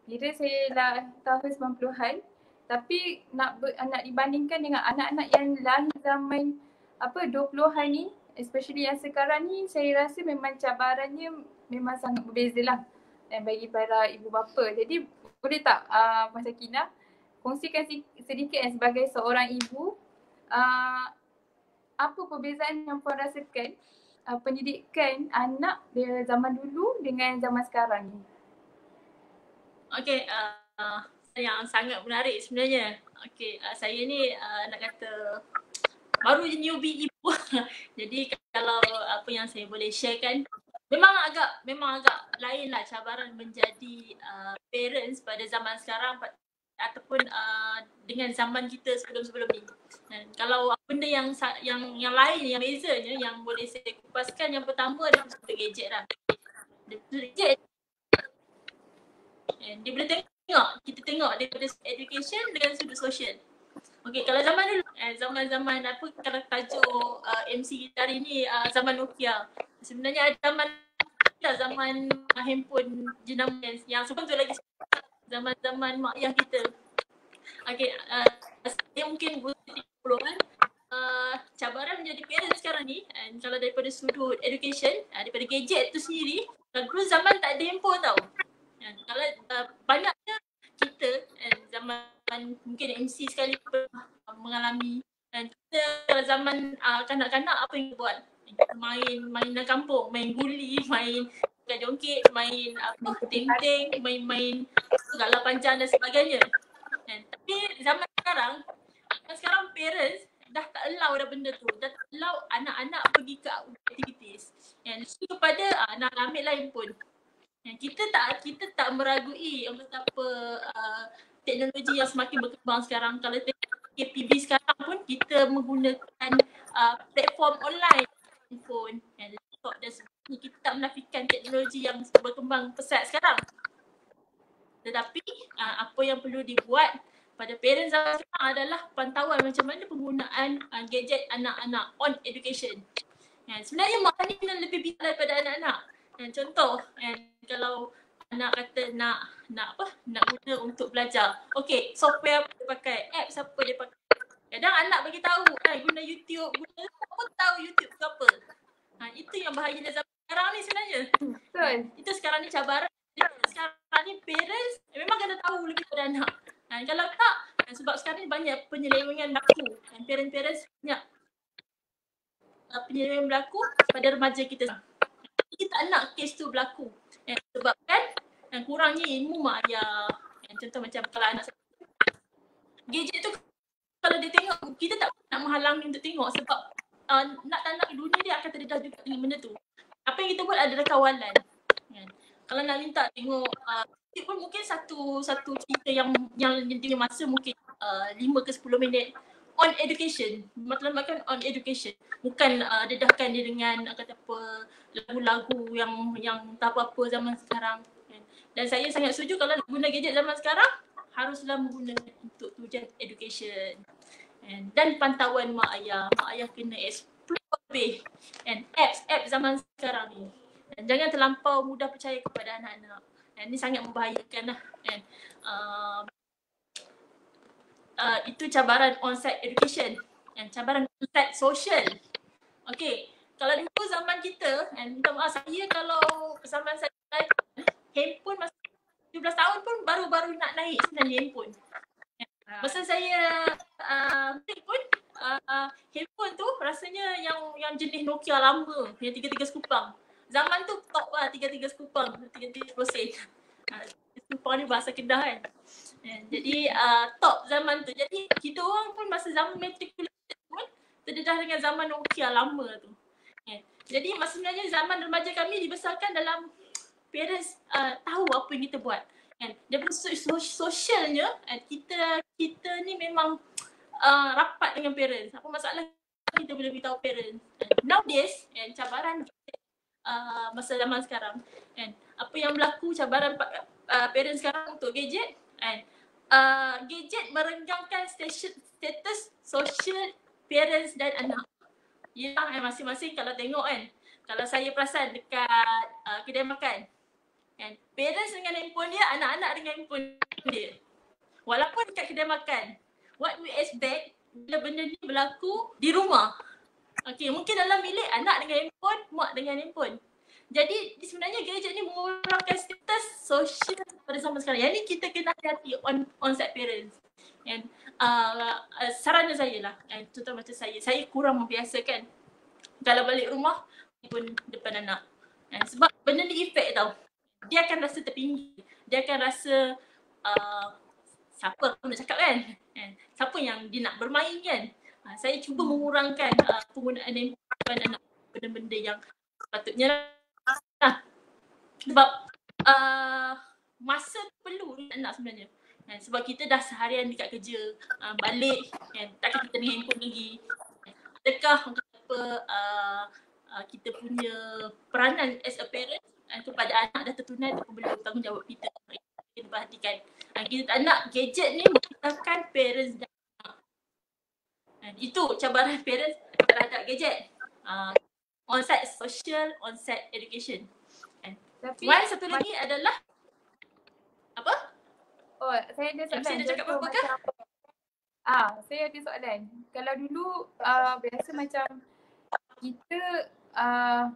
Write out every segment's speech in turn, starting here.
Kira saya lah tahun 90-an, tapi nak dibandingkan dengan anak-anak yang lahir zaman 20-an ni, especially yang sekarang ni, saya rasa memang cabarannya memang sangat berbeza lah bagi para ibu bapa. Jadi boleh tak Mas Sakina kongsikan sedikit sebagai seorang ibu, apa perbezaan yang puan rasakan pendidikan anak zaman dulu dengan zaman sekarang ni? Okey, yang sangat menarik sebenarnya. Okey, saya ni nak kata baru je newbie ibu. Jadi kalau apa yang saya boleh sharekan, memang agak lain lah cabaran menjadi parents pada zaman sekarang ataupun dengan zaman kita sebelum-sebelum ni. Dan kalau benda yang lain, yang bezanya, yang boleh saya kupaskan, yang pertama adalah gadget lah. Gadget dia boleh kita tengok daripada education dengan sudut sosial. Okey, kalau zaman dulu, zaman-zaman apa kalau tajuk MC kita hari ni, zaman Nokia. Sebenarnya zaman handphone jenama yang sebelum tu lagi zaman-zaman mak ayah kita. Okey, saya mungkin 30-an, cabaran menjadi parent sekarang ni, kalau daripada sudut education, daripada gadget tu sendiri, dulu zaman tak ada handphone tau. Kalau banyaknya kita zaman mungkin MC sekali mengalami, dan kita zaman kanak-kanak apa yang kita buat? Kita main dalam kampung, main guli, main jongkit, main ting-ting, main gala panjang dan sebagainya. Tapi zaman sekarang parents dah tak allow dah benda tu. Dah tak allow anak-anak pergi ke activities. Yang kepada nak ambil lain pun. Kita tak meragui orang kata apa teknologi yang semakin berkembang sekarang. Kalau tengok KTV sekarang pun kita menggunakan platform online, handphone, laptop dan sebagainya. Kita tak menafikan teknologi yang berkembang pesat sekarang. Tetapi apa yang perlu dibuat pada parents sekarang adalah pantauan macam mana penggunaan gadget anak-anak on education. Sebenarnya mak ni lebih bijak daripada anak-anak. Contoh, kalau anak kata nak guna untuk belajar. Okey, software apa dia pakai, apps apa dia pakai. Kadang anak bagi tahu guna YouTube, apa tahu YouTube ke apa. Itu yang bahaya dalam zaman sekarang ni sebenarnya. Betul. Itu sekarang ni cabaran. Sekarang ni parents memang kena tahu lebih pada anak. Kalau tak, sebab sekarang ni banyak penyelewengan berlaku. Parents banyak penyelewengan berlaku pada remaja kita. Kita tak nak kes tu berlaku. Sebabkan kurangnya ilmu mak ayah. Contoh macam kalau anak saya, gadget tu kalau dia tengok, kita tak nak menghalangi untuk tengok sebab nak tak nak dunia dia akan terdedah juga dengan benda tu. Apa yang kita buat adalah kawalan. Kalau nak minta tengok pun mungkin satu cerita yang dia masa mungkin 5 ke 10 minit on education. Maklumkan on education. Bukan dedahkan dia dengan kata apa lagu-lagu yang tak apa-apa zaman sekarang. Dan saya sangat setuju kalau nak guna gadget zaman sekarang haruslah menggunakan untuk tujuan education. Dan pantauan mak ayah. Mak ayah kena explore lebih. Apps zaman sekarang ni. Dan jangan terlampau mudah percaya kepada anak-anak. Ini sangat membahayakan lah. Itu cabaran on-site education. Cabaran on-site social. Okey, kalau dulu zaman kita, minta maaf saya kalau zaman saya handphone masa 17 tahun pun baru-baru nak naik sebenarnya handphone. Masa saya pun handphone tu rasanya yang jenis Nokia lama, yang 33 skupang. Zaman tu top lah 33 skupang, 33 sen. Skupang ni bahasa Kedah kan. Jadi top zaman tu. Jadi kita orang pun masa zaman matriculation pun terdedah dengan zaman Nokia lama tu. Jadi sebenarnya zaman remaja kami dibesarkan dalam parents tahu apa yang kita buat. Daripada sosialnya kita ni memang rapat dengan parents. Apa masalah kita boleh beritahu parents. Nowadays cabaran masa zaman sekarang apa yang berlaku cabaran parents sekarang untuk gadget gadget merenggangkan status sosial parents dan anak. Ya, masing-masing kalau tengok kalau saya perasan dekat kedai makan, Kan? Parents dengan handphone dia, anak-anak dengan handphone dia. Walaupun dekat kedai makan, what we expect bila benda ni berlaku di rumah. Okay, mungkin dalam bilik anak dengan handphone, mak dengan handphone. Jadi sebenarnya gadget ni mengurangkan status sosial pada zaman sekarang. Yang ni kita kena hati-hati on-site parents. And saran saya lah, contoh macam saya kurang membiasakan kalau balik rumah pun depan anak. Sebab benda ni efek tau. Dia akan rasa terpinggir. Dia akan rasa siapa aku nak cakap kan? Siapa yang dia nak bermain kan? Saya cuba mengurangkan penggunaan handphone anak, benda-benda yang patutnya lah. Sebab masa perlu anak sebenarnya. Sebab kita dah seharian dekat kerja, balik kan, takkan kita dengan handphone lagi. Adakah kita punya peranan as a parent kepada anak dah tertunai ataupun belum, tanggungjawab kita. Kita perhatikan. Kita tak nak gadget ni memisahkan parents dan anak. Itu cabaran parents terhadap gadget. On-site social, on-site education. Tapi satu lagi adalah apa? Oh, saya ada soalan. Saya dah cakap apa-apa ke? Saya ada soalan. Kalau dulu biasa macam kita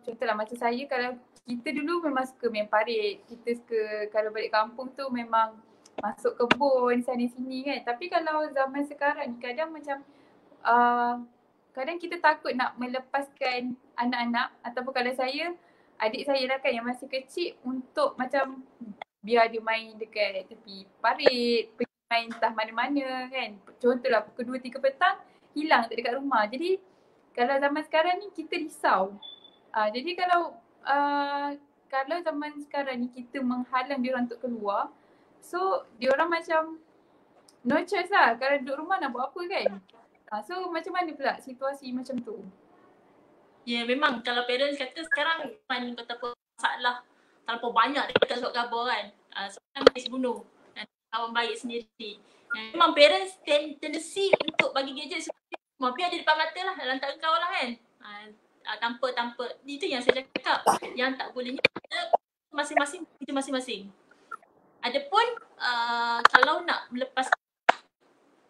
contohlah macam saya, kalau kita dulu memang suka main parit. Kita suka kalau balik kampung tu memang masuk kebun sana sini kan. Tapi kalau zaman sekarang ni kadang macam kadang kita takut nak melepaskan anak-anak, ataupun kalau saya, adik saya lah kan yang masih kecil, untuk macam biar dia main dekat tepi parit, pergi main entah mana-mana kan. Contohlah pukul 2-3 petang hilang tak dekat rumah. Jadi kalau zaman sekarang ni kita risau. Jadi kalau zaman sekarang ni kita menghalang dia orang untuk keluar, so dia orang macam no choice lah. Kalau duduk rumah nak buat apa kan. So macam mana pula situasi macam tu? Ya, memang kalau parents kata sekarang memang kata apa masalah terlalu banyak dekat surat khabar kan. Sekarang masih bunuh kawan baik sendiri. Memang parents tendency untuk bagi gadget semua biar dia depan mata lah, dalam tak kau lah kan. Tanpa itu yang saya cakap. Yang tak bolehnya masing-masing itu masing-masing. Adapun kalau nak melepas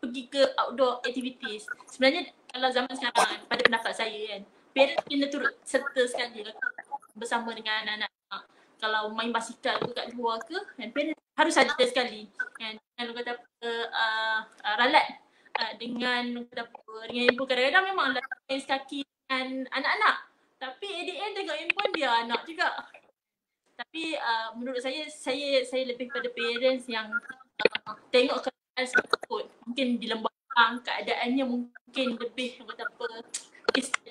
pergi ke outdoor activities, sebenarnya kalau zaman sekarang pada pendapat saya kan, parents kena turut serta sekali bersama dengan anak-anak. Kalau main basikal ke kat luar ke, parents harus ada sekali kan. Kalau kata ralat dengan handphone, kadang-kadang memang main sekaki dengan anak-anak. Tapi at the end dengan handphone dia anak juga. Tapi menurut saya lebih pada parents yang tengok keadaan tersebut. Mungkin di Lembang keadaannya mungkin lebih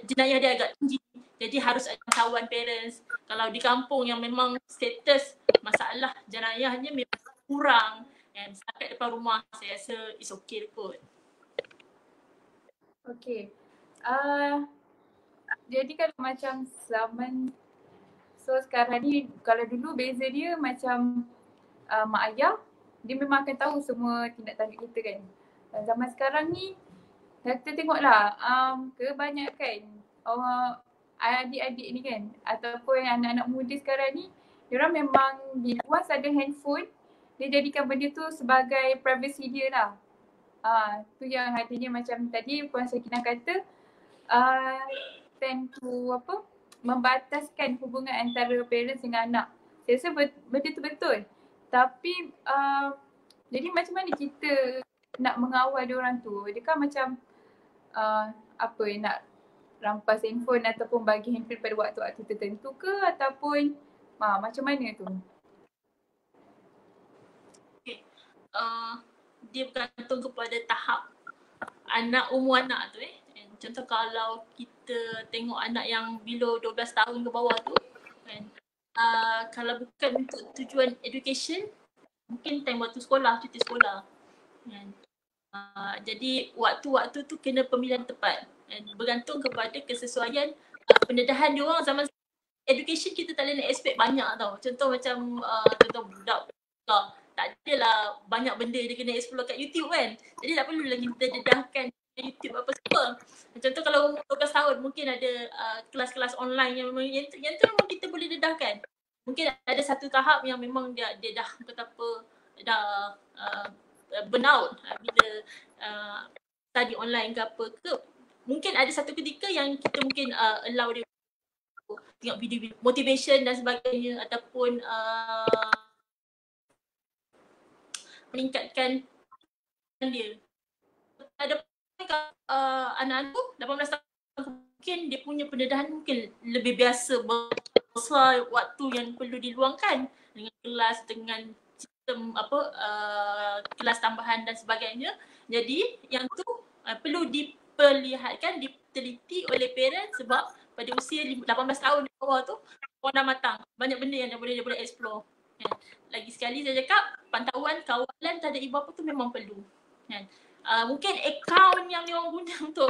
jenayah dia agak tinggi. Jadi harus ada kawan parents. Kalau di kampung yang memang status masalah jenayahnya memang kurang, and sampai depan rumah, saya rasa it's okay kot. Okay. Jadi kalau macam zaman, so sekarang ni kalau dulu beza dia macam mak ayah dia memang akan tahu semua tindak tanduk kita kan. Dan zaman sekarang ni kita tengoklah kebanyakan adik-adik ni kan, ataupun anak-anak muda sekarang ni, diorang memang once ada handphone, dia jadikan benda tu sebagai privacy dia lah. Tu yang artinya macam tadi Puan Sakinah kata, tend to membataskan hubungan antara parents dengan anak. Saya rasa benda tu betul. Tapi jadi macam mana kita nak mengawal diorang tu? Adakah macam nak rampas handphone ataupun bagi handphone pada waktu-waktu tertentu ke, ataupun macam mana tu? Okay. Dia bergantung kepada tahap umur anak tu Contoh kalau kita tengok anak yang below 12 tahun ke bawah tu kan, kalau bukan untuk tujuan education, mungkin time waktu sekolah, cuti sekolah kan. Jadi waktu-waktu tu kena pemilihan tepat, bergantung kepada kesesuaian pendedahan diorang. Zaman education kita tak boleh nak expect banyak tau. Contoh macam contoh budak tak adalah banyak benda dia kena explore kat YouTube kan. Jadi tak perlulah kita dedahkan YouTube apa semua. Contoh kalau umur 12 tahun mungkin ada kelas-kelas online yang tu memang kita boleh dedahkan. mungkin ada satu tahap yang memang dia dah kata apa, dah burnout bila study online ke apa ke. Mungkin ada satu ketika yang kita mungkin allow dia tengok video motivation dan sebagainya, ataupun meningkatkan dia. Ada anak-anak tu 18 tahun mungkin dia punya pendedahan mungkin lebih biasa, besar waktu yang perlu diluangkan dengan kelas, dengan sistem kelas tambahan dan sebagainya. Jadi yang tu perlu diperlihatkan, diteliti oleh parents, sebab pada usia 18 tahun di bawah tu orang dah matang. Banyak benda yang dia boleh explore. Lagi sekali saya cakap, pantauan kawalan tak ada ibu bapa tu memang perlu. Mungkin akaun yang diorang guna untuk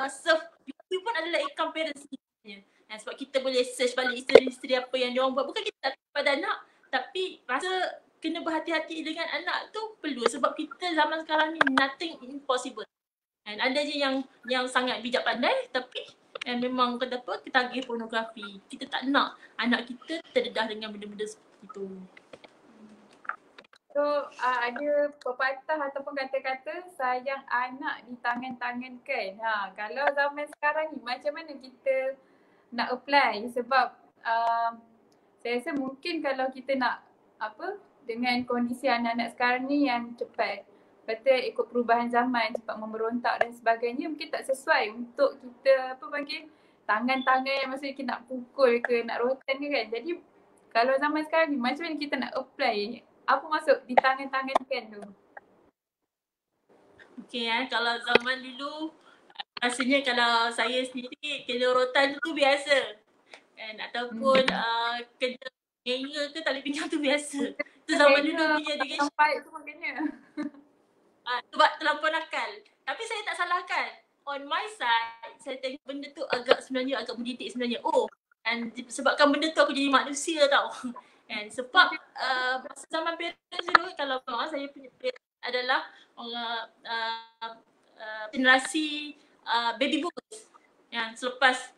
surf YouTube pun adalah akaun parents sebenarnya. Sebab kita boleh search balik isteri-isteri apa yang diorang buat. Bukan kita tak pada anak, tapi rasa kena berhati-hati dengan anak tu perlu. Sebab kita zaman sekarang ni nothing impossible. Ada je yang sangat bijak pandai, tapi memang kata apa, ketagih pornografi. Kita tak nak anak kita terdedah dengan benda-benda seperti itu. So ada pepatah ataupun kata-kata sayang anak di tangan-tangankan. Kalau zaman sekarang ni macam mana kita nak apply? Sebab saya rasa mungkin kalau kita nak dengan kondisi anak-anak sekarang ni yang cepat, kata ikut perubahan zaman, cepat memberontak dan sebagainya, mungkin tak sesuai untuk kita tangan-tangan, maksudnya kita nak pukul ke, nak rotan ke kan. Jadi kalau zaman sekarang ni macam mana kita nak apply? Apa maksud di tangan-tangankan tu? Okay, kalau zaman dulu rasanya kalau saya sendiri kena rotan tu biasa. Ataupun kena ngenga ke tali pinggang tu biasa. Tu zaman dulu punya education. Sampai tu maknanya. Sebab terlampau nakal. Tapi saya tak salahkan. On my side, saya tengok benda tu sebenarnya agak mendidik sebenarnya. Sebabkan benda tu aku jadi manusia tau. Sebab masa zaman parents dulu, kalau saya punya parents adalah generasi baby boomers yang selepas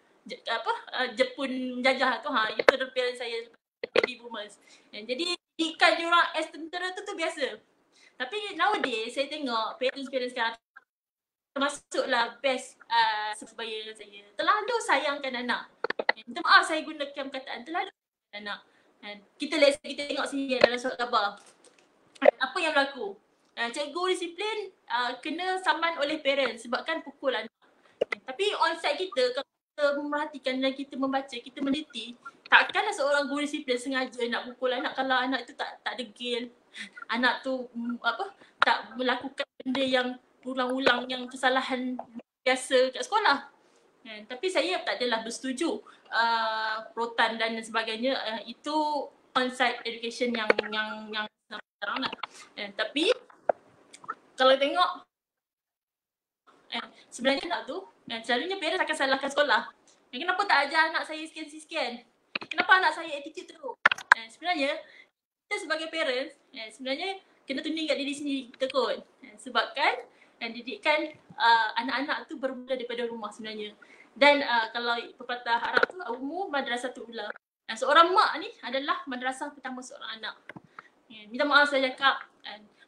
Jepun menjajah tu, itu adalah parents saya, baby boomers. Jadi ikan diorang as tentera tu biasa. Tapi nowadays saya tengok parents sekarang, termasuklah best sebaya saya, terlalu sayangkan anak. Minta maaf saya gunakan perkataan terlalu sayangkan anak. Kita tengok sini dalam surat khabar. Apa yang berlaku? Cikgu disiplin kena saman oleh parents sebabkan pukul anak. Tapi onside kita, kalau kita memerhatikan dan kita membaca, kita meneliti, takkanlah seorang guru disiplin sengaja nak pukul anak kalau anak tu tak degil. Anak tu tak melakukan benda yang ulang-ulang, yang kesalahan biasa kat sekolah. Tapi saya tak adalah bersetuju rotan dan sebagainya. Itu on-site education yang sekarang lah. Tapi kalau tengok sebenarnya anak tu, selalunya parents akan salahkan sekolah. Kenapa tak ajar anak saya sekian? Kenapa anak saya attitude teruk? Sebenarnya kita sebagai parents sebenarnya kena tuning kat diri sendiri kita kot. Sebabkan didikan anak-anak tu bermula daripada rumah sebenarnya. Dan kalau pepatah Arab tu, ummu madrasatul ula. Seorang mak ni adalah madrasah pertama seorang anak. Minta maaf saya cakap,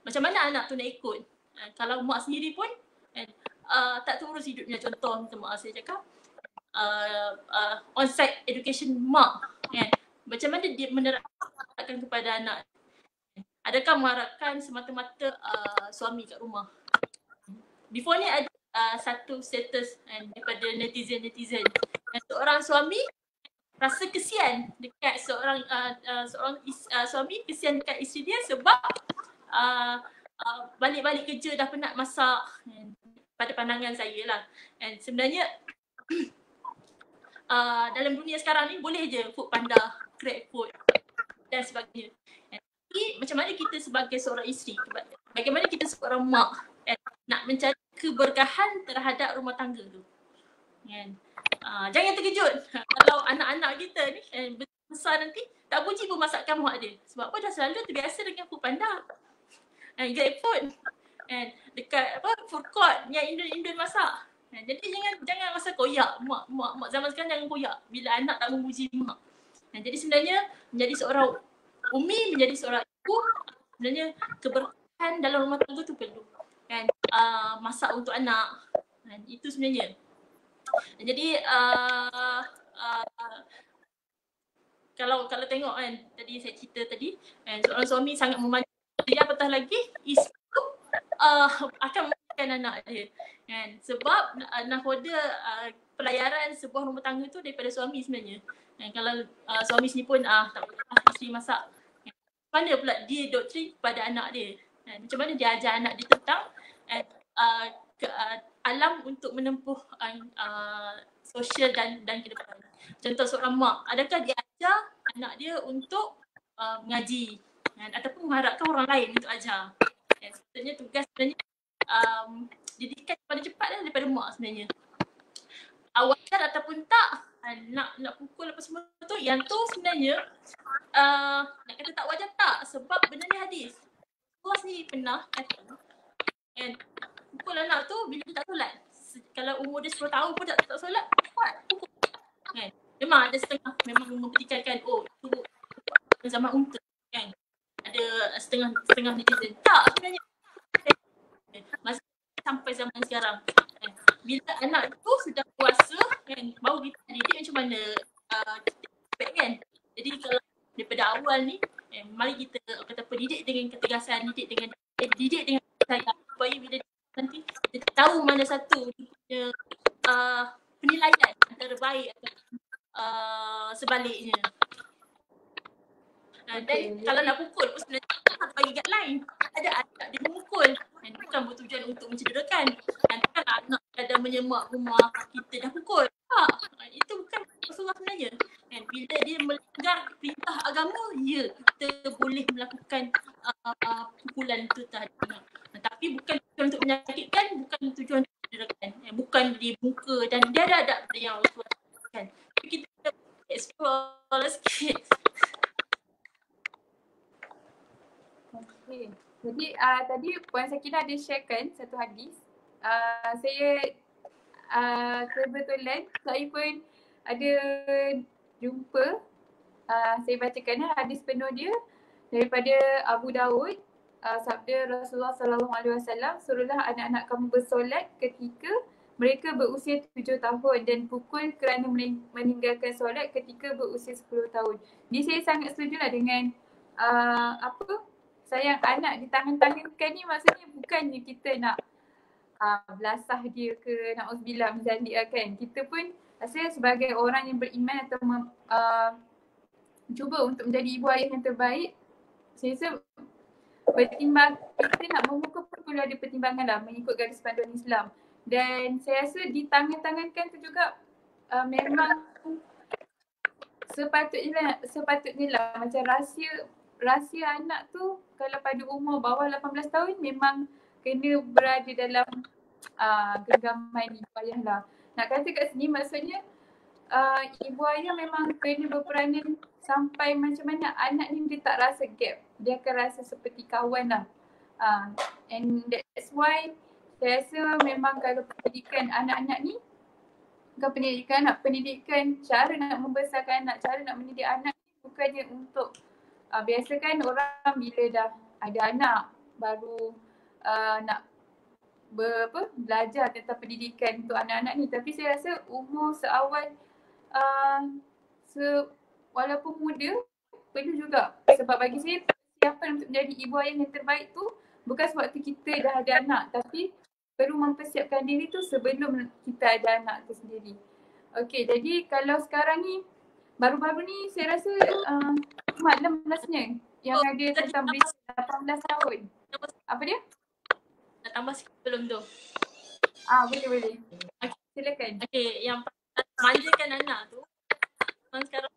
macam mana anak tu nak ikut? Kalau mak sendiri pun tak terurus hidupnya. Contoh, minta maaf saya cakap, on-site education mak, macam mana dia menerapkan kepada anak? Adakah mengharapkan semata-mata suami kat rumah? Before ni ada satu status daripada netizen. Seorang suami rasa kesian dekat seorang suami kesian dekat isteri dia sebab balik-balik kerja dah penat masak. Pada pandangan saya lah. Sebenarnya dalam dunia sekarang ni boleh je food panda, grab food dan sebagainya. Tapi macam mana kita sebagai seorang isteri, bagaimana kita seorang mak nak mencari keberkahan terhadap rumah tangga tu. Jangan terkejut kalau anak-anak kita ni besar nanti tak puji pun masakan mak dia. Sebab apa? Dah selalu terbiasa dengan food panda, grab food, dekat food court yang Indon masak. Jadi jangan rasa koyak. Mak zaman sekarang jangan koyak bila anak tak memuji mak. Jadi sebenarnya menjadi seorang umi, menjadi seorang ibu, sebenarnya keberkahan dalam rumah tangga tu perlu kan. Masak untuk anak, itu sebenarnya. Jadi kalau tengok kan tadi saya cerita tadi, seorang suami sangat memanjakan dia, apatah lagi isteri akan memanjakan anak dia kan. Sebab nahoda pelayaran sebuah rumah tangga tu daripada suami sebenarnya. Kalau suami sini pun tak apa, isteri masak, mana pula dia doktrin kepada anak dia, macam mana dia ajar anak dia tentang alam untuk menempuh sosial dan kehidupan. Contoh seorang mak, adakah dia ajar anak dia untuk mengaji ataupun mengharapkan orang lain untuk ajar? Sebenarnya tugas sebenarnya didikan paling cepat daripada mak sebenarnya. Wajar ataupun tak, nak pukul apa semua tu, yang tu sebenarnya nak kata tak wajar tak, sebab benda ni hadis. Rasulullah sendiri pernah kata pukul anak tu bila dia tak solat. Kalau umur dia 10 tahun pun tak solat, kuat pukul kan. Memang ada setengah memang mempertikaikan itu zaman unta kan. Ada setengah netizen tak sebenarnya. Masa sampai zaman sekarang kan, bila anak tu sudah kuasa kan, baru kita didik macam mana kita kan. Jadi kalau daripada awal ni mari kita kata didik dengan ketegasan, didik dengan sayang, supaya bila nanti kita tahu mana satu punya penilaian antara baik atau sebaliknya. Dan kalau nak pukul pun sebenarnya tak bagi guideline. Ada anak dia memukul, bukan bertujuan untuk mencederakan. Kan anak dah menyemak rumah, kita dah pukul. Itu bukan Rasulullah sebenarnya. Bila dia melanggar perintah agama, ya kita boleh melakukan pukulan itu terhadap anak. Tapi bukan tujuan untuk menyakitkan, bukan tujuan untuk mencederakan, bukan di muka, dan dia ada adab yang Rasulullah kan. Tapi kita explore sikit. Okay. Jadi tadi Puan Sakinah ada sharekan satu hadis. Saya kebetulan saya pun ada jumpa, saya bacakan hadis penuh dia daripada Abu Daud. Sabda Rasulullah SAW, suruhlah anak-anak kamu bersolat ketika mereka berusia 7 tahun dan pukul kerana meninggalkan solat ketika berusia 10 tahun. Jadi saya sangat setujulah dengan sayang anak ditangan-tangankan ni, maksudnya bukannya kita nak belasah dia ke, na'udzubillah min zalik kan. Kita pun rasa sebagai orang yang beriman atau cuba untuk menjadi ibu ayah yang terbaik, saya rasa kita nak memukul pun perlu ada pertimbangan lah mengikut garis panduan Islam. Dan saya rasa ditangan-tangankan tu juga memang sepatutnya lah macam rahsia anak tu kalau pada umur bawah 18 tahun memang kena berada dalam genggaman ibu ayah lah. Nak kata kat sini maksudnya ibu ayah memang kena berperanan sampai macam mana anak ni dia tak rasa gap. Dia akan rasa seperti kawan lah. And that's why saya rasa memang kalau pendidikan anak-anak ni, bukan pendidikan cara nak membesarkan anak, cara nak mendidik anak ni bukannya untuk biasa kan orang bila dah ada anak baru nak belajar tentang pendidikan untuk anak-anak ni. Tapi saya rasa umur seawal walaupun muda perlu juga. Sebab bagi saya persiapan untuk menjadi ibu ayah yang terbaik tu bukan sewaktu kita dah ada anak, tapi perlu mempersiapkan diri tu sebelum kita ada anak tu sendiri. Okey, jadi kalau sekarang ni baru-baru ni saya rasa Mak 16-nya yang ada tentang berisi 18 tahun. Apa dia? Nak tambah sikit belum tu? Boleh. Okay, silakan. Okay, yang manjakan anak tu, sekarang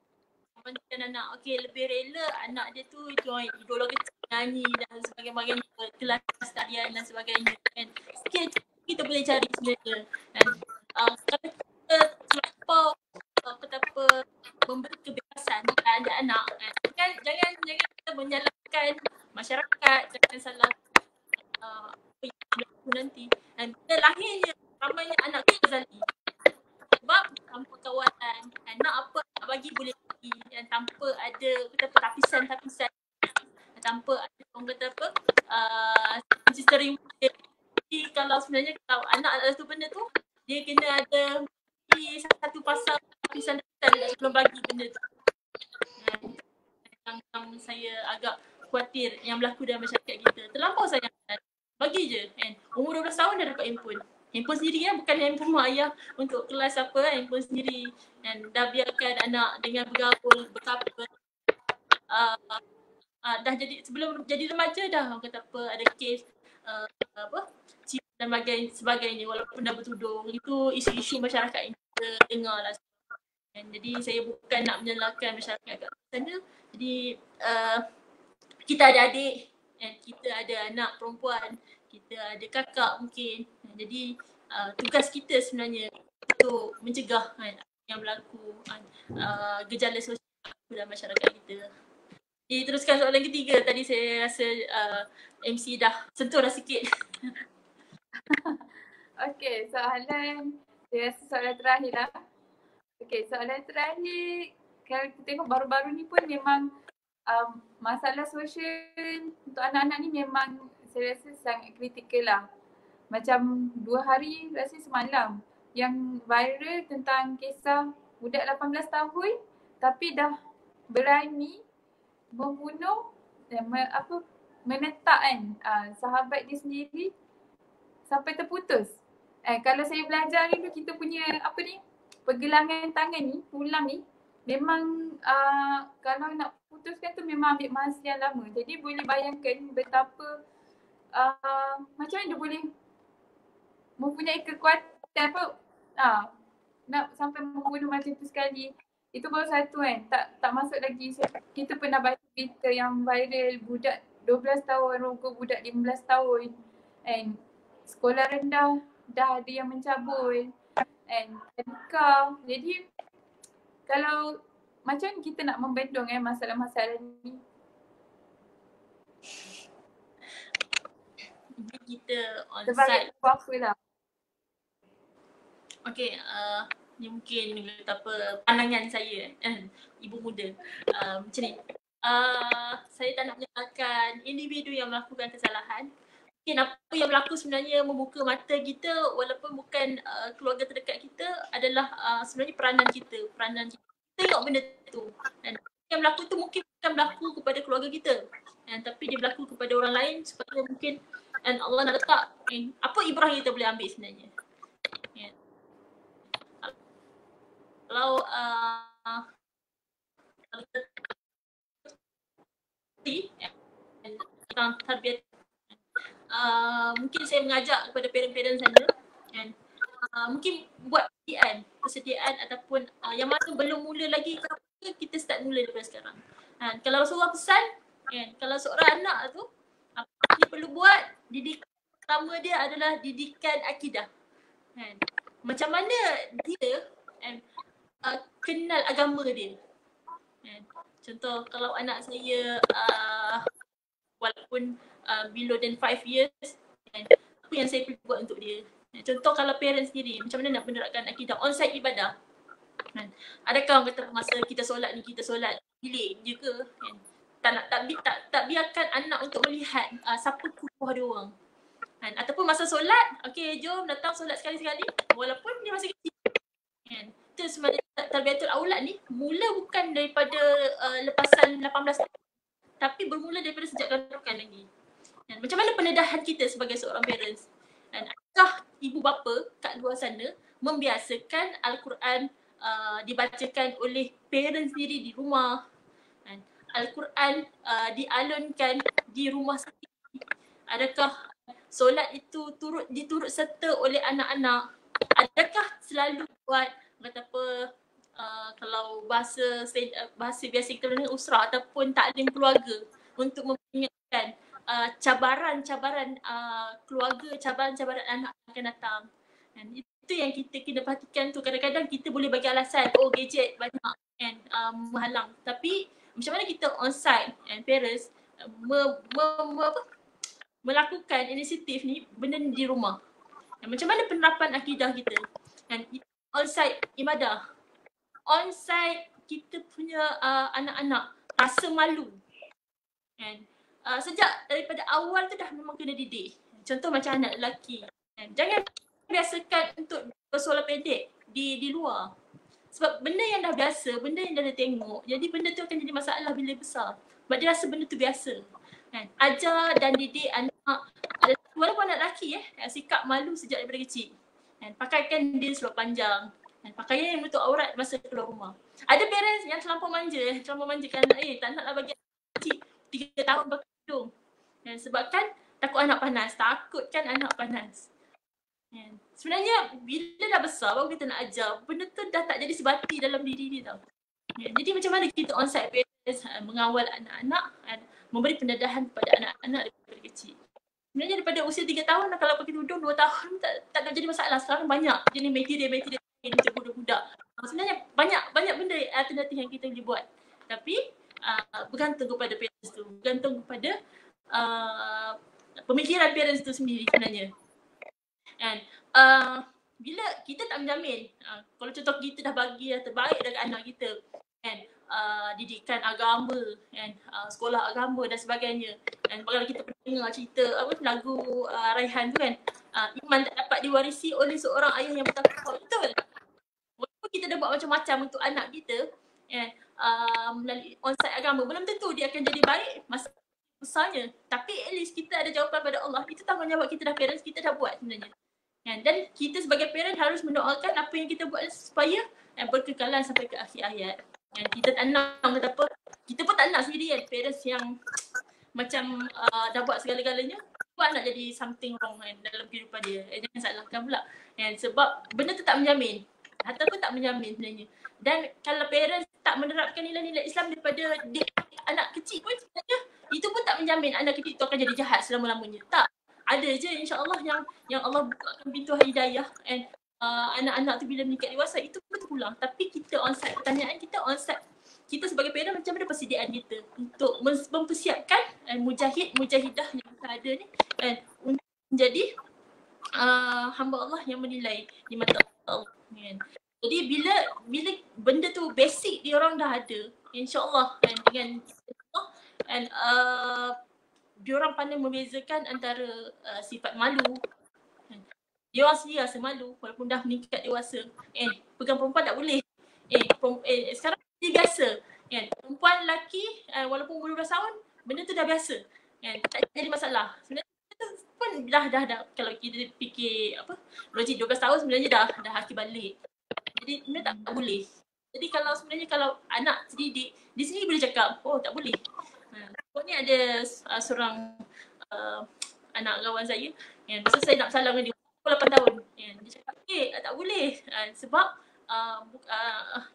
manjakan anak. Okay, lebih rela anak dia tu join ideologi nyanyi dan sebagainya, kelas tarian dan sebagainya kan. Sikit kita boleh cari sebenarnya kan. Kalau kita terlampau betapa memberi kebebasan kepada anak kan, jangan kita menyalahkan masyarakat, jangan salah apa yang berlaku nanti. Dan bila lahirnya ramainya anak Ghazali sebab tanpa kawalan, nak apa nak bagi boleh bagi dan tanpa ada kata apa tapisan-tapisan, tanpa ada orang kata apa sistem reward dia. Jadi kalau sebenarnya kalau anak ada satu benda tu, dia kena ada satu pasal tapisan-tapisan sebelum bagi benda tu. Yang saya agak khawatir yang berlaku dalam masyarakat kita. Terlampau sayang. Bagi je kan. Umur 12 tahun dah dapat handphone. Handphone sendiri kan, bukan handphone mak ayah untuk kelas apa kan, handphone sendiri. Dan dah biarkan anak dengan bergaul, berkapa. Dah jadi, sebelum jadi remaja dah orang kata apa, ada kes cip dan sebagainya walaupun dah bertudung. Itu isu-isu masyarakat yang kita dengar lah. Jadi saya bukan nak menyalahkan masyarakat kat sana. Jadi kita ada adik, kita ada anak perempuan, kita ada kakak mungkin. Jadi tugas kita sebenarnya untuk mencegah yang berlaku gejala sosial dalam masyarakat kita. Jadi teruskan soalan ketiga. Tadi saya rasa MC dah sentuh dah sikit. Okey, saya rasa soalan terakhir lah. Okey, soalan terakhir, kalau kita tengok baru-baru ni pun memang masalah sosial untuk anak-anak ni memang saya rasa sangat kritikal lah. Macam 2 hari rasa semalam yang viral tentang kisah budak 18 tahun tapi dah berani membunuh dan menetak kan sahabat dia sendiri sampai terputus. Kalau saya belajar dulu kita punya pergelangan tangan ni, tulang ni memang kalau nak putuskan tu memang ambil masa yang lama. Jadi boleh bayangkan betapa macam mana dia boleh mempunyai kekuatan nak sampai membunuh macam tu sekali. Itu baru satu kan, tak masuk lagi. Kita pernah baca berita yang viral budak 12 tahun rogol budak 15 tahun and sekolah rendah dah ada yang mencabul and nikah. Jadi kalau macam kita nak membendung masalah-masalah ni. Kita on site. Sebab apa lah. Okay, ni mungkin apa pandangan saya ibu muda macam ni. Saya tak nak menyalahkan individu yang melakukan kesalahan. Mungkin apa yang berlaku sebenarnya membuka mata kita walaupun bukan keluarga terdekat kita adalah sebenarnya peranan kita. Tengok benda tu. Dan yang berlaku tu mungkin bukan berlaku kepada keluarga kita. Tapi dia berlaku kepada orang lain supaya mungkin dan Allah nak letak apa ibrah yang kita boleh ambil sebenarnya. Kalau tentang tarbiyat, mungkin saya mengajak kepada parent-parent sana dan mungkin buat persediaan ataupun yang mana belum mula lagi kita start mula daripada sekarang. Kalau seorang pesan, kalau seorang anak tu apa dia perlu buat, didikan pertama dia adalah didikan akidah. Macam mana dia kenal agama dia. Contoh kalau anak saya walaupun below than 5 years, apa yang saya perlu buat untuk dia. Contoh kalau parent sendiri, macam mana nak menerapkan akidah on-site ibadah. Adakah orang kata masa kita solat ni, kita solat bilik je ke? Tak biarkan anak untuk melihat siapa kukuh dia orang. Ataupun masa solat, okey jom datang solat sekali-sekali walaupun dia masih kecil. Itu sebenarnya tarbiyatul aulad ni mula bukan daripada lepasan 18 tahun tapi bermula daripada sejak kanak-kanak lagi. Macam mana pendedahan kita sebagai seorang parents? Adakah ibu bapa kat luar sana membiasakan Al-Quran dibacakan oleh parents sendiri di rumah? Al-Quran dialunkan di rumah sendiri? Adakah solat itu diturut serta oleh anak-anak? Adakah selalu buat kata apa kalau bahasa biasa kita guna usrah ataupun taklim keluarga untuk memperingatkan cabaran-cabaran keluarga, cabaran-cabaran anak akan datang. Dan itu yang kita kena perhatikan tu. Kadang-kadang kita boleh bagi alasan gadget banyak menghalang. Tapi macam mana kita on-site parents melakukan inisiatif ni benda ni di rumah. Macam mana penerapan akidah kita? Dan on-site ibadah, on-site kita punya anak-anak rasa malu. Kan? Sejak daripada awal tu dah memang kena didik. Contoh macam anak lelaki. Kan? Jangan biasakan untuk bersolat pendek di luar. Sebab benda yang dah biasa, benda yang dah tengok, jadi benda tu akan jadi masalah bila besar. Sebab dia rasa benda tu biasa. Kan? Ajar dan didik anak, walaupun anak lelaki sikap malu sejak daripada kecil. Kan? Pakaikan dia seluar panjang. Kan? Pakaian yang menutup aurat masa keluar rumah. Ada parents yang terlampau manjakan anak, tak naklah bagi anak kecil 3 tahun pakai tudung. Sebabkan takutkan anak panas. Sebenarnya bila dah besar baru kita nak ajar, benda tu dah tak jadi sebati dalam diri dia tau. Jadi macam mana kita onsite parents mengawal anak-anak, memberi pendedahan kepada anak-anak daripada kecil. Sebenarnya daripada usia 3 tahun kalau pakai tudung 2 tahun tak jadi masalah. Sekarang banyak jenis material untuk budak-budak. Sebenarnya banyak benda alternatif yang kita boleh buat. Tapi bergantung kepada parents tu, bergantung kepada pemikiran parents tu sendiri sebenarnya. And bila kita tak menjamin, kalau contoh kita dah bagi yang terbaik dekat anak kita, kan, didikan agama, kan, sekolah agama dan sebagainya. Dan kalau kita pernah dengar cerita lagu Raihan tu kan, iman tak dapat diwarisi oleh seorang ayah yang bertakwa. Betul. Walaupun kita dah buat macam-macam untuk anak kita, kan, melalui onsite agama, belum tentu dia akan jadi baik masa besarnya. Tapi at least kita ada jawapan pada Allah. Itu tanggungjawab kita dah, parents kita dah buat sebenarnya. Dan kita sebagai parent harus mendoakan apa yang kita buat supaya berkekalan sampai ke akhir hayat. Kita tak nak kata apa, kita pun tak nak sendiri kan parents yang macam dah buat segala-galanya, buat nak jadi something wrong dalam kehidupan dia. Jangan salahkan pula. Sebab benda tu tak menjamin. Harta pun tak menjamin sebenarnya. Dan kalau parents tak menerapkan nilai-nilai Islam daripada anak kecil pun sebenarnya itu pun tak menjamin anak kecil tu akan jadi jahat selama-lamanya. Tak. Ada je insya-Allah yang Allah bukakan pintu hidayah and anak-anak tu bila meningkat dewasa itu betul pulang. Tapi kita onsite, pertanyaan kita onsite, kita sebagai parent macam mana persediaan kita untuk mempersiapkan mujahidah yang kita ada ni untuk menjadi hamba Allah yang menilai di mata Allah. Jadi bila benda tu basic dia orang dah ada, insya-Allah dengan diorang pandai membezakan antara sifat malu. Dia orang sendiri rasa malu walaupun dah meningkat dewasa. Pegang perempuan tak boleh. Sekarang dia biasa. Perempuan lelaki walaupun umur 12 tahun, benda tu dah biasa. Tak jadi masalah. Sebenarnya pun dah kalau kita fikir logik 12 tahun sebenarnya dah haki balik. Jadi sebenarnya tak boleh. Jadi kalau anak sendiri di sini boleh cakap, oh tak boleh. Ni ada seorang anak kawan saya yang masa saya nak bersalam dengan dia 8 tahun. Dia cakap, tak boleh. Sebab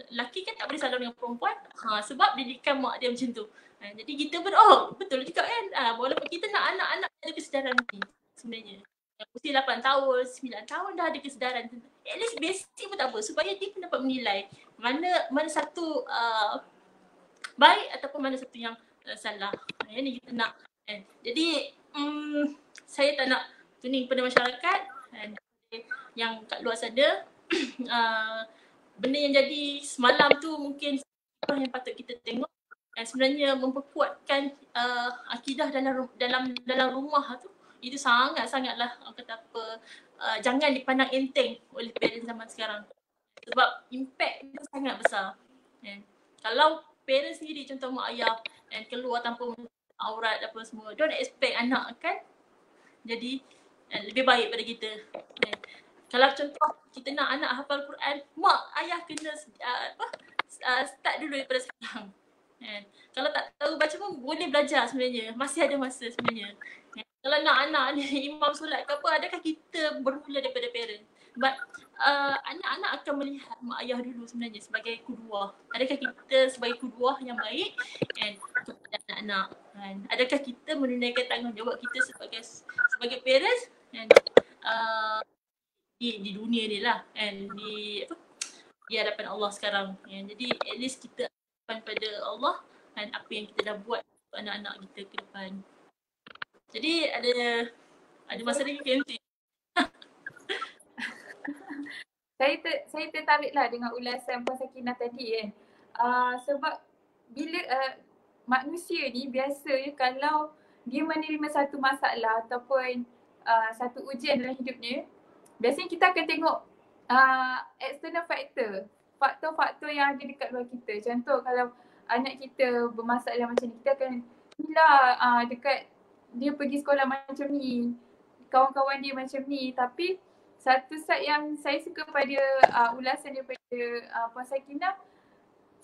lelaki kan tak boleh salam dengan perempuan. Sebab didikan mak dia macam tu. Jadi kita pun, betul juga kan. Walaupun kita nak anak-anak ada kesedaran ni sebenarnya. Usia 8 tahun, 9 tahun dah ada kesedaran. At least basic pun tak apa. Supaya dia pun dapat menilai mana satu baik ataupun mana satu yang salah. Yang kita nak. Jadi saya tak nak tuning pada masyarakat yang kat luar sana. Benda yang jadi semalam tu mungkin yang patut kita tengok. Sebenarnya memperkuatkan akidah dalam rumah tu, itu sangatlah kata apa, jangan dipandang enteng oleh parents zaman sekarang. Sebab impact dia sangat besar. Kalau parents sendiri, contoh mak ayah keluar tanpa aurat apa semua, don't expect anak kan jadi lebih baik pada kita. Kalau contoh kita nak anak hafal Quran, mak ayah kena start dulu daripada sekarang. Kalau tak tahu baca pun boleh belajar sebenarnya, masih ada masa sebenarnya. Kalau nak anak ni imam solat ke apa, adakah kita bermula daripada parent? But anak-anak akan melihat mak ayah dulu sebenarnya sebagai kuduah. Adakah kita sebagai kuduah yang baik kepada anak-anak? Adakah kita menunaikan tanggungjawab kita sebagai parents di dunia ni lah, di hadapan Allah sekarang. Jadi at least kita hadapan pada Allah apa yang kita dah buat untuk anak-anak kita ke depan. Jadi ada masa lagi KMT. Saya tertariklah dengan ulasan Puan Sakinah tadi kan. Sebab bila manusia ni biasanya kalau dia menerima satu masalah ataupun satu ujian dalam hidupnya, biasanya kita akan tengok external factor, faktor-faktor yang ada dekat luar kita. Contoh kalau anak kita bermasalah macam ni, kita akan dekat dia pergi sekolah macam ni, kawan-kawan dia macam ni. Tapi satu side yang saya suka pada ulasan daripada Puan Sakinah,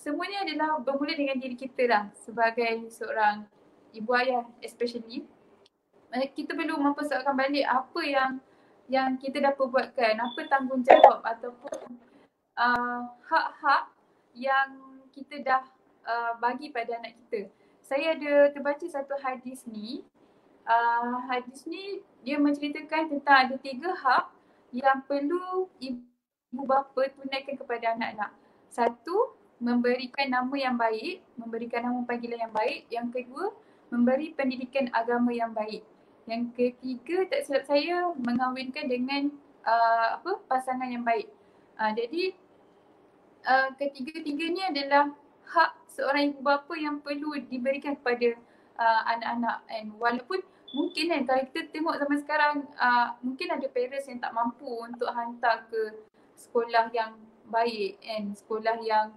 semuanya adalah bermula dengan diri kita lah sebagai seorang ibu ayah especially. Kita perlu mempersoalkan balik apa yang kita dah perbuatkan, apa tanggungjawab ataupun hak-hak yang kita dah bagi pada anak kita. Saya ada terbaca satu hadis ni. Hadis ni dia menceritakan tentang ada 3 hak yang perlu ibu bapa tunaikan kepada anak-anak. Satu, memberikan nama yang baik, memberikan nama panggilan yang baik. Yang kedua, memberi pendidikan agama yang baik. Yang ketiga, tak silap saya, mengahwinkan dengan pasangan yang baik. Jadi ketiga-tiga ni adalah hak seorang ibu bapa yang perlu diberikan kepada anak-anak. And walaupun mungkin kan kalau kita tengok zaman sekarang, mungkin ada parents yang tak mampu untuk hantar ke sekolah yang baik and sekolah yang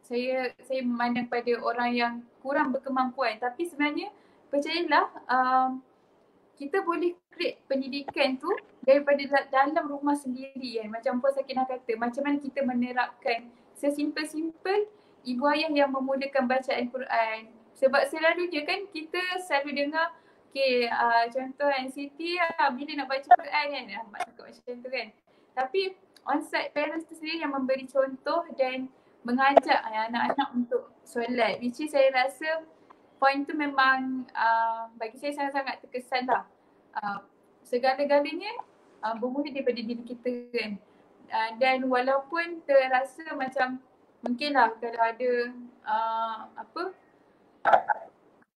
saya memandang pada orang yang kurang berkemampuan. Tapi sebenarnya percayalah, kita boleh create pendidikan tu daripada dalam rumah sendiri kan. Macam Puan Sakinah kata, macam mana kita menerapkan sesimpel-simpel ibu ayah yang memulakan bacaan Quran. Sebab selalunya kan kita selalu dengar, contoh kan Siti bila nak baca Quran kan, mak cakap macam tu kan. Tapi on-site parents tu sendiri yang memberi contoh dan mengajak anak-anak untuk solat. Which is saya rasa point tu memang bagi saya sangat-sangat terkesan lah. Segala-galanya bermula daripada diri kita kan. Dan walaupun terasa macam mungkinlah kalau ada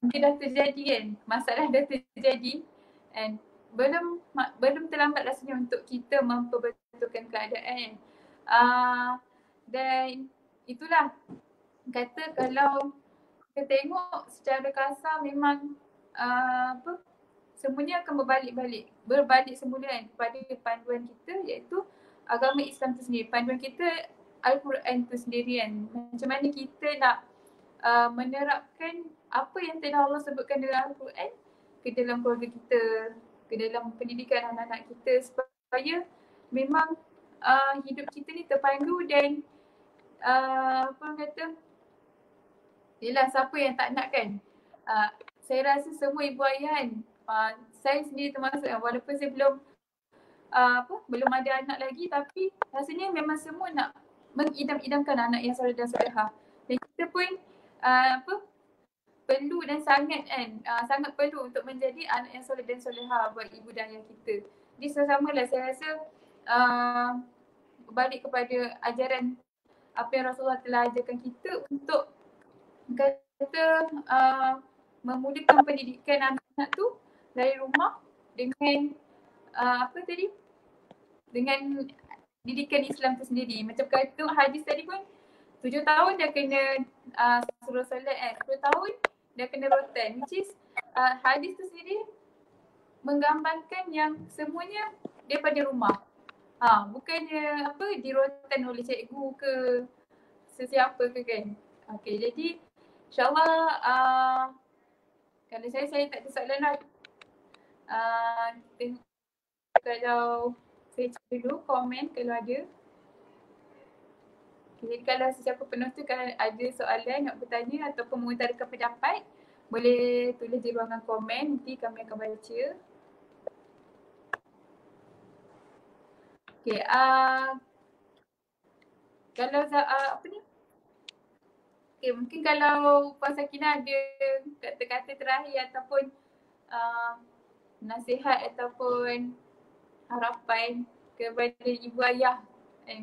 mungkin dah terjadi kan, masalah dah terjadi and belum terlambat rasanya untuk kita memperbetulkan keadaan. Dan itulah kata kalau kita tengok secara kasar memang semuanya akan berbalik semula kan kepada panduan kita, iaitu agama Islam tu sendiri. Panduan kita Al-Quran tu sendiri kan. Macam mana kita nak menerapkan apa yang telah Allah sebutkan dalam Al-Quran ke dalam keluarga kita, ke dalam pendidikan anak-anak kita, supaya memang hidup kita ni terpandu dan yelah, siapa yang tak nak kan. Saya rasa semua ibu ayah kan, saya sendiri termasuk kan, walaupun saya belum ada anak lagi, tapi rasanya memang semua nak mengidam-idamkan anak yang soleh dan solehah. Dan kita pun perlu dan sangat perlu untuk menjadi anak yang soleh dan solehah buat ibu dan ayah kita. Jadi sama-samalah saya rasa balik kepada ajaran apa yang Rasulullah telah ajarkan kita untuk kata memulakan pendidikan anak-anak tu dari rumah dengan dengan didikan Islam tu sendiri. Macam kata hadis tadi pun, 7 tahun dah kena suruh solat 10 tahun dah kena rotan, which is hadis tu sendiri menggambarkan yang semuanya daripada rumah. Bukannya dirotan oleh cikgu ke sesiapa ke kan. Okay, jadi InsyaAllah kalau saya tak ada soalan lah. Kalau saya cek dulu komen kalau ada. Jadi kalau sesiapa penonton kalau ada soalan nak bertanya ataupun mengutarakan pendapat, boleh tulis di ruangan komen, nanti kami akan baca. Okay, kalau okay, mungkin kalau Puan Sakinah ada kata-kata terakhir ataupun nasihat ataupun harapan kepada ibu ayah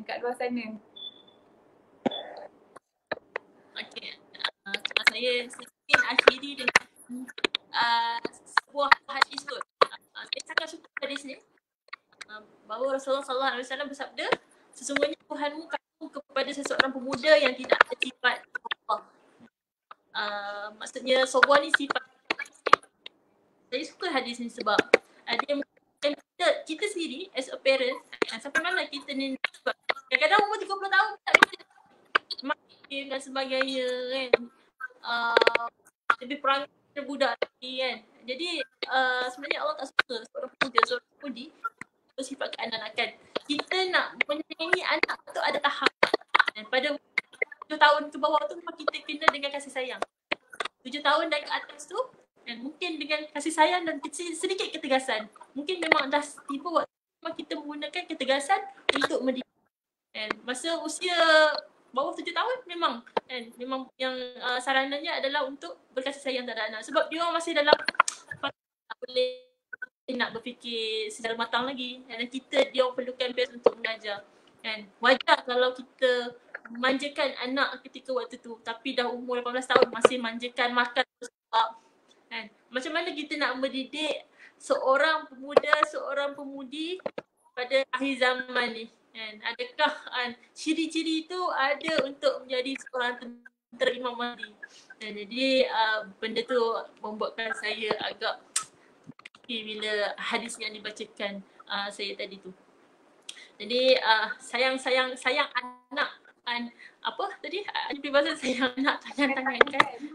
kat luar sana. Okay, saya ingin akhiri dengan sebuah hadis kot. Saya sangat suka hadis ni. Bahawa Rasulullah SAW bersabda, sesungguhnya Tuhanmu kamu kepada seseorang pemuda yang tidak ada sifat sombong. Maksudnya sombong ni sifat. Saya suka hadis ni sebab dia menunjukkan kita sendiri as a parent, sampai mana kita ni, kadang-kadang umur 30 tahun tak boleh makin dan sebagainya kan. Lebih perangai budak lagi kan. Jadi sebenarnya Allah tak suka seorang pemuda, seorang pemudi bersifat keanak-anakan. Kita nak menyayangi anak tu ada tahap. Dan pada 7 tahun ke bawah tu memang kita kena dengan kasih sayang. 7 tahun dan ke atas tu dan mungkin dengan kasih sayang dan sedikit ketegasan. Mungkin memang dah tiba waktu memang kita menggunakan ketegasan untuk mendidik. Dan masa usia bawah 7 tahun memang memang yang saranannya adalah untuk berkasih sayang terhadap anak. Sebab dia orang masih dalam tak boleh nak berfikir secara matang lagi. Dan dia orang perlukan parents untuk mengajar. Kan? Wajar kalau kita manjakan anak ketika waktu tu tapi dah umur 18 tahun masih manjakan makan sebab kan? Macam mana kita nak mendidik seorang pemuda, seorang pemudi pada akhir zaman ni kan? Adakah ciri-ciri itu ada untuk menjadi seorang tentera Imam Mahdi? Jadi benda tu membuatkan saya agak bila hadis yang dibacakan saya tadi tu. Jadi sayang anak apa tadi peribahasa sayang anak tangan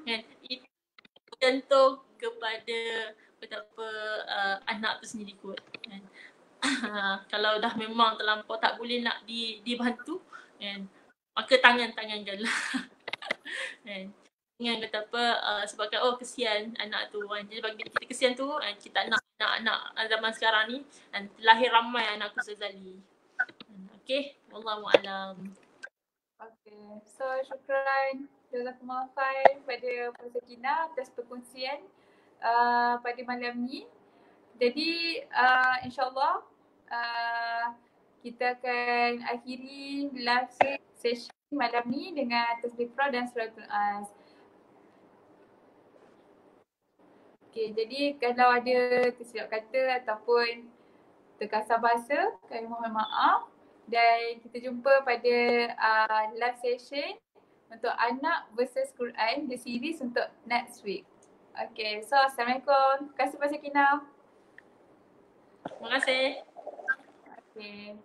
kan itu bergantung kepada betapa anak tu sendiri kuat kan. Kalau dah memang terlampau tak boleh nak dibantu kan, maka tanganlah kan. Dengan betapa sebabkan kesian anak tu kan. Jadi bagi kita kesian tu kita nak anak zaman sekarang ni dan lahir ramai anak Ustaz Zali. Okay, wallahu a'lam. Okay, so syukran jazakumullah khair pada Puan Sakinah atas perkongsian pada malam ni. Jadi insyaAllah kita akan akhiri live session malam ni dengan tasbih Iqra dan suratul As. Okay, jadi kalau ada tersilap kata ataupun terkasar bahasa, kami mohon maaf. Dan kita jumpa pada live session untuk anak versus Quran, the series untuk next week. Okay, so Assalamualaikum. Terima kasih Puan Sakinah. Terima kasih. Okay.